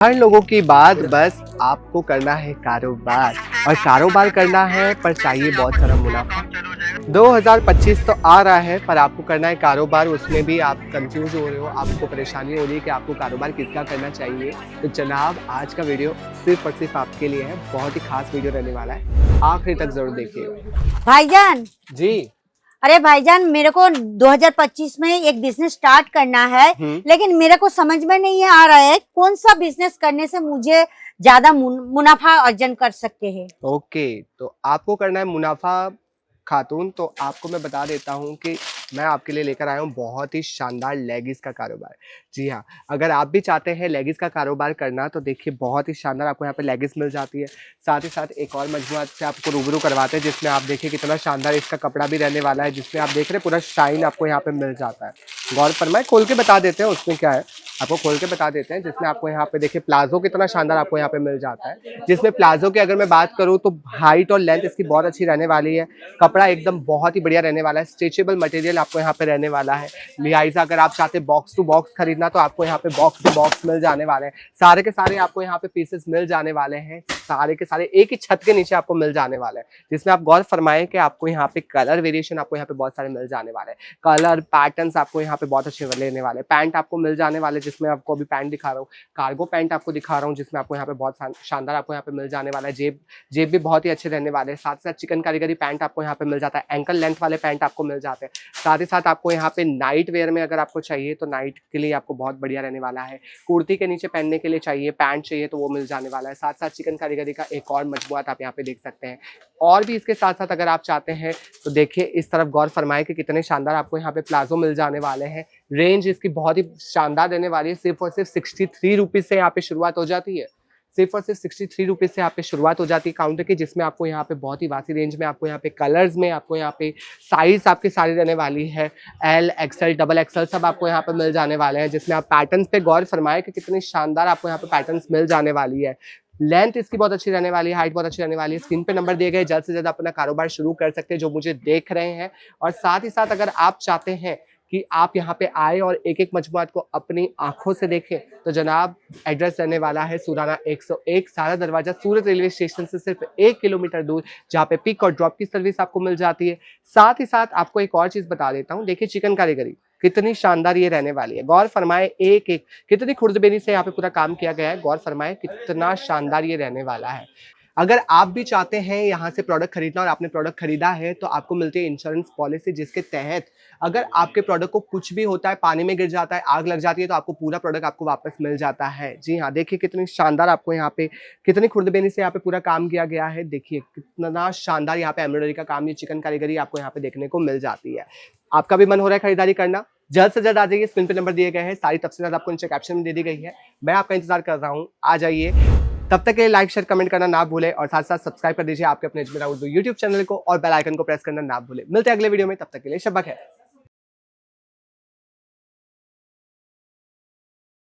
हर लोगों की बात बस आपको करना है कारोबार और कारोबार करना है पर चाहिए बहुत सारा मुनाफा। 2025 तो आ रहा है पर आपको करना है कारोबार, उसमें भी आप कंफ्यूज हो रहे हो, आपको परेशानी हो रही है कि आपको कारोबार किसका करना चाहिए। तो जनाब आज का वीडियो सिर्फ और सिर्फ आपके लिए है, बहुत ही खास वीडियो रहने वाला है, आखिर तक जरूर देखिएगा। भाईजान, जी। अरे भाईजान, मेरे को 2025 में एक बिजनेस स्टार्ट करना है, लेकिन मेरे को समझ में नहीं आ रहा है कौन सा बिजनेस करने से मुझे ज्यादा मुनाफा अर्जन कर सकते हैं। ओके, तो आपको करना है मुनाफा खातून, तो आपको मैं बता देता हूँ कि मैं आपके लिए लेकर आया हूँ बहुत ही शानदार लेगिस का कारोबार। जी हाँ, अगर आप भी चाहते हैं लेगिस का कारोबार करना तो देखिए बहुत ही शानदार आपको यहाँ पे लेगिस मिल जाती है। साथ ही साथ एक और मजमुआ से आपको रूबरू करवाते हैं जिसमें आप देखिए कितना शानदार इसका कपड़ा भी रहने वाला है, जिसमें आप देख रहे हैं पूरा शाइन आपको यहाँ पे मिल जाता है। गौर फरमाए, खोल के बता देते हैं उसमें क्या है, आपको खोल के बता देते हैं। जिसमें आपको यहाँ पे देखिए प्लाजो कितना शानदार आपको यहाँ पे मिल जाता है, जिसमें प्लाजो की अगर मैं बात करूँ तो हाइट और लेंथ इसकी बहुत अच्छी रहने वाली है। कपड़ा एकदम बहुत ही बढ़िया रहने वाला है, स्ट्रेचेबल मटेरियल आपको यहाँ पे रहने वाला है। लिहाजा अगर आप चाहते हैं बॉक्स टू बॉक्स खरीदना तो आपको यहाँ पे बॉक्स टू बॉक्स मिल जाने वाले हैं। सारे के सारे आपको यहाँ पे पीसेस मिल जाने वाले हैं, सारे के सारे एक ही छत के नीचे आपको मिल जाने वाले हैं। जिसमें आप गौर फरमाएं कि आपको यहाँ पे कलर वेरिएशन आपको यहाँ पे बहुत सारे मिल जाने वाले हैं, कलर पैटर्न्स आपको यहाँ पे बहुत अच्छे लेने वाले। पैंट आपको मिल जाने वाले, जिसमें आपको अभी पैंट दिखा रहा हूँ, कार्गो पैंट आपको दिखा रहा हूँ, जिसमें आपको यहाँ पे बहुत शानदार आपको यहाँ पे मिल जाने वाला है। जेब भी बहुत ही अच्छे रहने वाले हैं। साथ ही साथ चिकन कारीगरी पैंट आपको यहाँ पे मिल जाता है, एंकल लेंथ वाले पैंट आपको मिल जाते हैं। साथ ही साथ आपको यहाँ पे नाइट वेयर में अगर आपको चाहिए तो नाइट के लिए आपको बहुत बढ़िया रहने वाला है। कुर्ती के नीचे पहनने के लिए चाहिए, पैंट चाहिए तो वो मिल जाने वाला है। साथ साथ चिकन कारीगरी का एक और मजबूत आप यहाँ पे देख सकते हैं। और भी इसके साथ साथ अगर आप चाहते हैं तो देखिए इस तरफ गौर फरमाए कि कितने शानदार आपको यहाँ पे प्लाजो मिल जाने वाले हैं। रेंज इसकी बहुत ही शानदार रहने वाली है। सिर्फ और सिर्फ 63 रुपीज से यहाँ पे शुरुआत हो जाती है। सिर्फ और सिर्फ 63 रुपीज से यहाँ पे शुरुआत हो जाती है काउंटर की, जिसमें आपको यहाँ पे बहुत ही वासी रेंज में आपको यहाँ पे कलर्स में आपको यहाँ पे साइज आपकी सारी रहने वाली है। एल, एक्सएल, डबल एक्सएल सब आपको यहाँ पे मिल जाने वाले हैं। जिसमें आप पैटर्न्स पे गौर फरमाए कि कितनी शानदार आपको यहाँ पे पैटर्न्स मिल जाने वाली है। लेंथ इसकी बहुत अच्छी रहने वाली है, हाइट बहुत अच्छी रहने वाली है। स्क्रीन पे नंबर दिए गए, जल्द से जल्द अपना कारोबार शुरू कर सकते हैं जो मुझे देख रहे हैं। और साथ ही साथ अगर आप चाहते हैं कि आप यहाँ पे आए और एक एक मजबूत को अपनी आंखों से देखें तो जनाब एड्रेस रहने वाला है सुराना 101 सारा दरवाजा, सूरत रेलवे स्टेशन से सिर्फ 1 किलोमीटर दूर, जहाँ पे पिक और ड्रॉप की सर्विस आपको मिल जाती है। साथ ही साथ आपको एक और चीज बता देता हूँ, देखिए चिकन कारीगरी कितनी शानदार ये रहने वाली है। गौर फरमाए एक एक कितनी खुर्दबेनी से यहाँ पे पूरा काम किया गया है। गौर फरमाए कितना शानदार ये रहने वाला है। अगर आप भी चाहते हैं यहाँ से प्रोडक्ट खरीदना और आपने प्रोडक्ट खरीदा है तो आपको मिलती है इंश्योरेंस पॉलिसी, जिसके तहत अगर आपके प्रोडक्ट को कुछ भी होता है, पानी में गिर जाता है, आग लग जाती है, तो आपको पूरा प्रोडक्ट आपको वापस मिल जाता है। जी हाँ, देखिए कितनी शानदार आपको यहाँ पे कितनी खुर्दबेनी से यहाँ पे पूरा काम किया गया है। देखिए कितना शानदार यहाँ पे एम्ब्रॉयडरी का काम, ये चिकन कारीगरी आपको यहाँ पे देखने को मिल जाती है। आपका भी मन हो रहा है खरीदारी करना, जल्द से जल्द आ जाइए। स्क्रीन पे नंबर दिए गए हैं, सारी तफसीलात आपको नीचे कैप्शन में दे दी गई है। मैं आपका इंतजार कर रहा हूँ, आ जाइए। तब तक के लिए लाइक शेयर कमेंट करना ना भूले और साथ साथ सब्सक्राइब कर दीजिए आपके अपने अजमेरा उर्दू यूट्यूब चैनल को और बेल आइकन को प्रेस करना ना भूले। मिलते हैं अगले वीडियो में, तब तक के लिए शब्बा खैर।